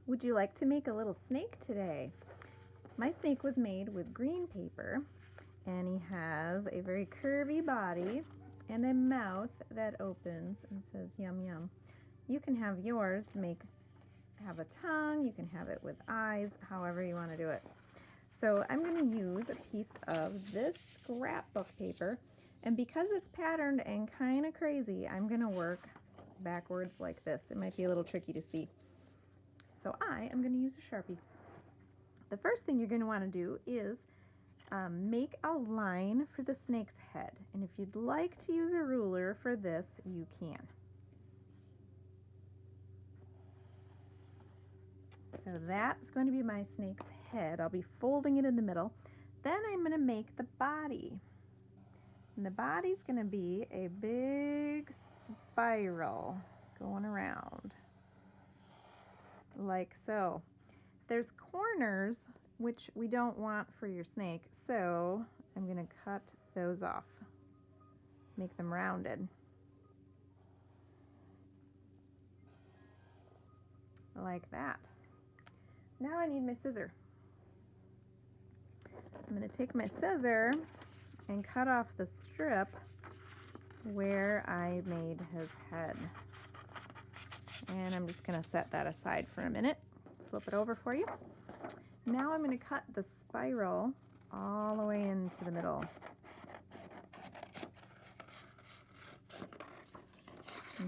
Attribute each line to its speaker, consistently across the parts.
Speaker 1: Would you like to make a little snake today? My snake was made with green paper, and he has a very curvy body and a mouth that opens and says yum yum. You can have yours have a tongue, you can have it with eyes, however you want to do it. So I'm going to use a piece of this scrapbook paper, and because it's patterned and kind of crazy, I'm going to work backwards like this. It might be a little tricky to see. So I am going to use a Sharpie. The first thing you're going to want to do is make a line for the snake's head. And if you'd like to use a ruler for this, you can. So that's going to be my snake's head. I'll be folding it in the middle. Then I'm going to make the body. And the body's going to be a big spiral going around, like so. There's corners which we don't want for your snake, so I'm going to cut those off, make them rounded. Like that. Now I need my scissor. I'm going to take my scissor and cut off the strip where I made his head. And I'm just going to set that aside for a minute. Flip it over for you. Now I'm going to cut the spiral all the way into the middle.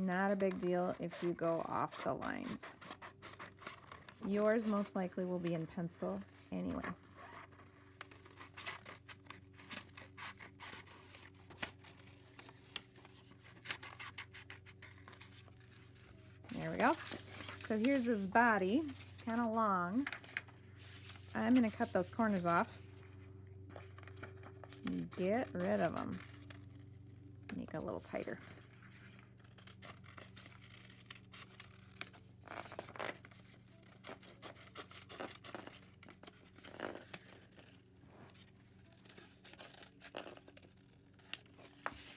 Speaker 1: Not a big deal if you go off the lines. Yours most likely will be in pencil anyway. There we go. So here's his body, kind of long. I'm going to cut those corners off. Get rid of them. Make it a little tighter.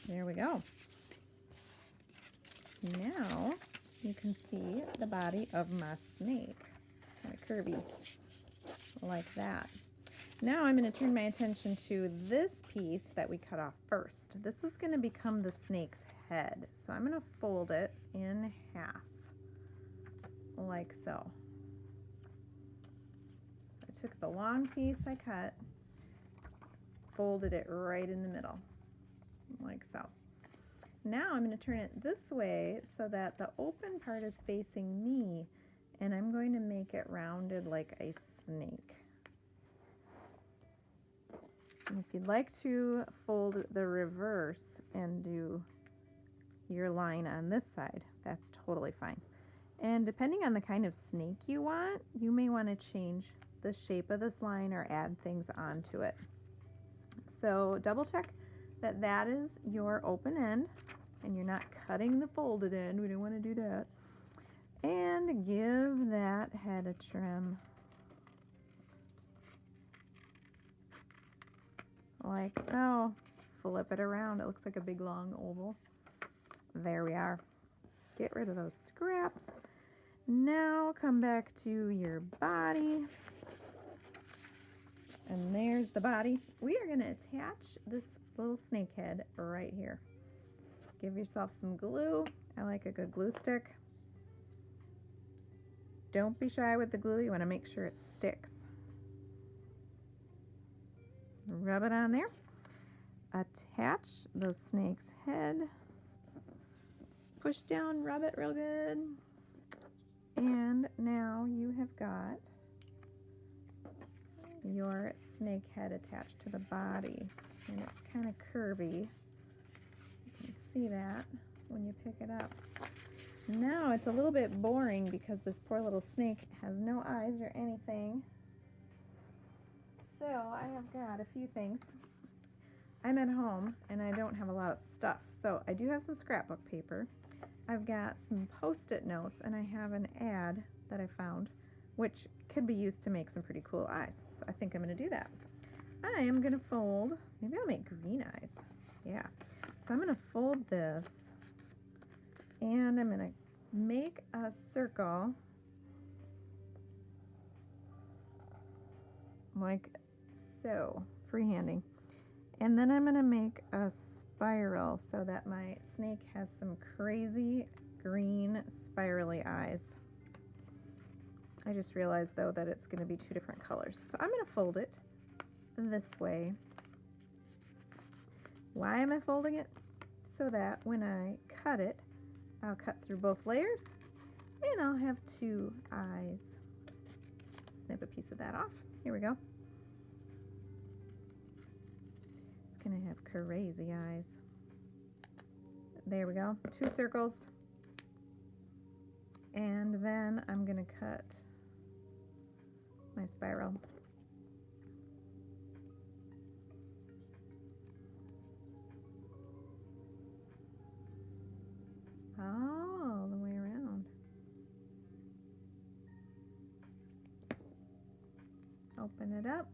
Speaker 1: There we go. Now you can see the body of my snake. Kind of curvy, like that. Now I'm going to turn my attention to this piece that we cut off first. This is going to become the snake's head. So I'm going to fold it in half, like so. So I took the long piece I cut, folded it right in the middle, like so. Now I'm going to turn it this way so that the open part is facing me, and I'm going to make it rounded like a snake. And if you'd like to fold the reverse and do your line on this side, that's totally fine. And depending on the kind of snake you want, you may want to change the shape of this line or add things onto it. So double check that that is your open end and you're not cutting the folded end. We don't want to do that. And give that head a trim. Like so. Flip it around. It looks like a big long oval. There we are. Get rid of those scraps. Now come back to your body. And there's the body. We are going to attach this little snake head right here. Give yourself some glue. I like a good glue stick. Don't be shy with the glue. You want to make sure it sticks. Rub it on there. Attach the snake's head. Push down, rub it real good. And now you have got your snake head attached to the body. And it's kind of curvy. You can see that when you pick it up. Now it's a little bit boring because this poor little snake has no eyes or anything. So I have got a few things. I'm at home and I don't have a lot of stuff. So I do have some scrapbook paper. I've got some Post-it notes and I have an ad that I found which could be used to make some pretty cool eyes. So I think I'm going to do that. I am going to fold, maybe I'll make green eyes. Yeah. So I'm going to fold this and I'm going to make a circle like so, freehanding. And then I'm going to make a spiral so that my snake has some crazy green spirally eyes. I just realized though that it's going to be two different colors. So I'm going to fold it this way. Why am I folding it? So that when I cut it, I'll cut through both layers and I'll have two eyes. Snip a piece of that off. Here we go. It's going to have crazy eyes. There we go. Two circles. And then I'm going to cut my spiral. All the way around. Open it up.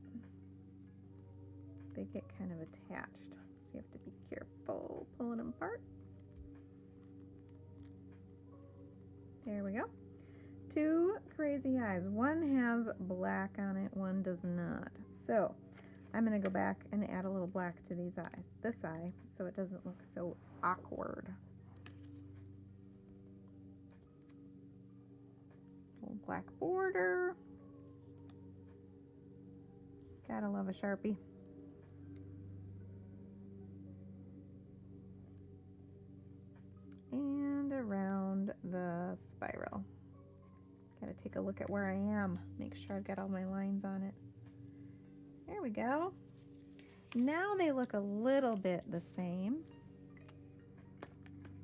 Speaker 1: They get kind of attached, so you have to be careful pulling them apart. There we go. Two crazy eyes. One has black on it, one does not. So I'm going to go back and add a little black to these eyes, this eye, so it doesn't look so awkward. Little black border. Gotta love a Sharpie. And around the spiral. Gotta take a look at where I am. Make sure I've got all my lines on it. There we go. Now they look a little bit the same.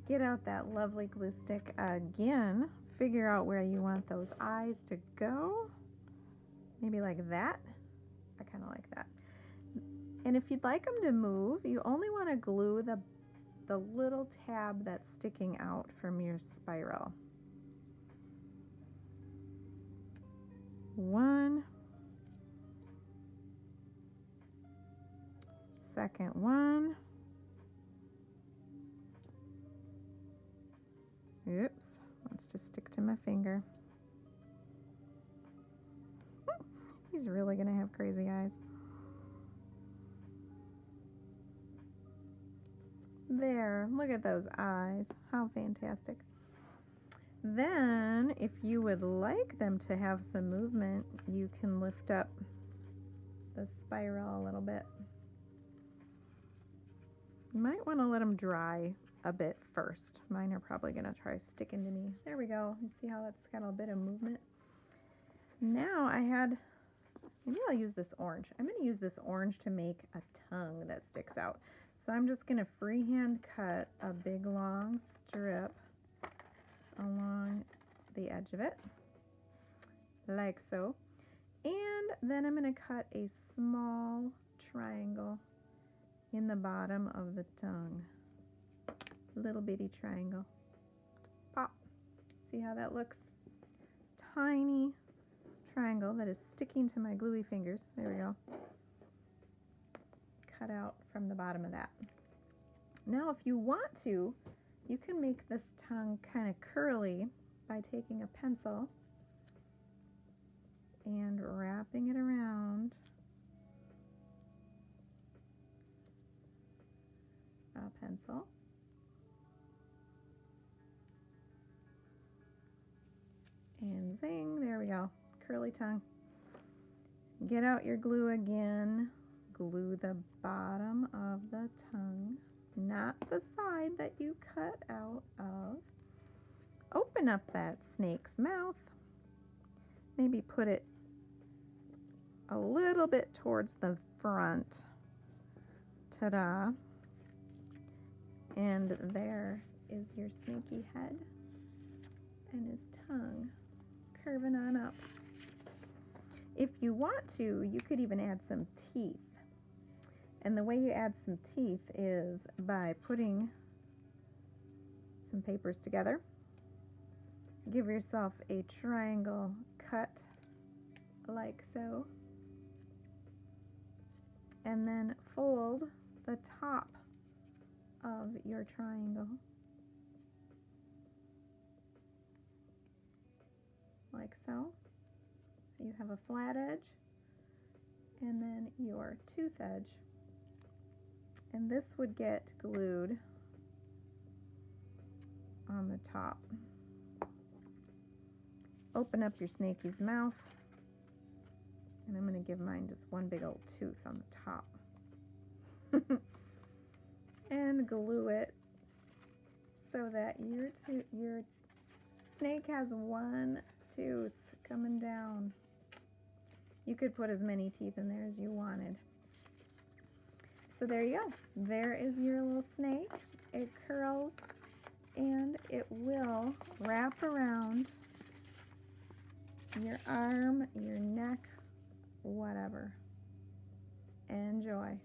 Speaker 1: Get out that lovely glue stick again. Figure out where you want those eyes to go. Maybe like that. I kind of like that. And if you'd like them to move, you only want to glue the little tab that's sticking out from your spiral. One. Second one. Oops, wants to stick to my finger. He's really gonna have crazy eyes. There, look at those eyes. How fantastic. Then, if you would like them to have some movement, you can lift up the spiral a little bit. You might want to let them dry a bit first. Mine are probably going to try sticking to me. There we go. You see how that's got a bit of movement? Now maybe I'll use this orange. I'm going to use this orange to make a tongue that sticks out. So I'm just going to freehand cut a big long strip along the edge of it, like so. And then I'm going to cut a small triangle in the bottom of the tongue. Little bitty triangle. Pop. See how that looks? Tiny triangle that is sticking to my gluey fingers. There we go. Cut out from the bottom of that. Now if you want to, you can make this tongue kind of curly by taking a pencil and wrapping it around a pencil. And zing, there we go, curly tongue. Get out your glue again. Glue the bottom of the tongue, not the side that you cut out of. Open up that snake's mouth. Maybe put it a little bit towards the front. Ta-da. And there is your snaky head and his tongue curving on up. If you want to, you could even add some teeth. And the way you add some teeth is by putting some papers together. Give yourself a triangle cut like so. And then fold the top of your triangle like so. So you have a flat edge and then your tooth edge. And this would get glued on the top. Open up your snaky's mouth, and I'm going to give mine just one big old tooth on the top. And glue it so that your snake has one tooth coming down. You could put as many teeth in there as you wanted. So there you go. There is your little snake. It curls and it will wrap around your arm, your neck, whatever. Enjoy.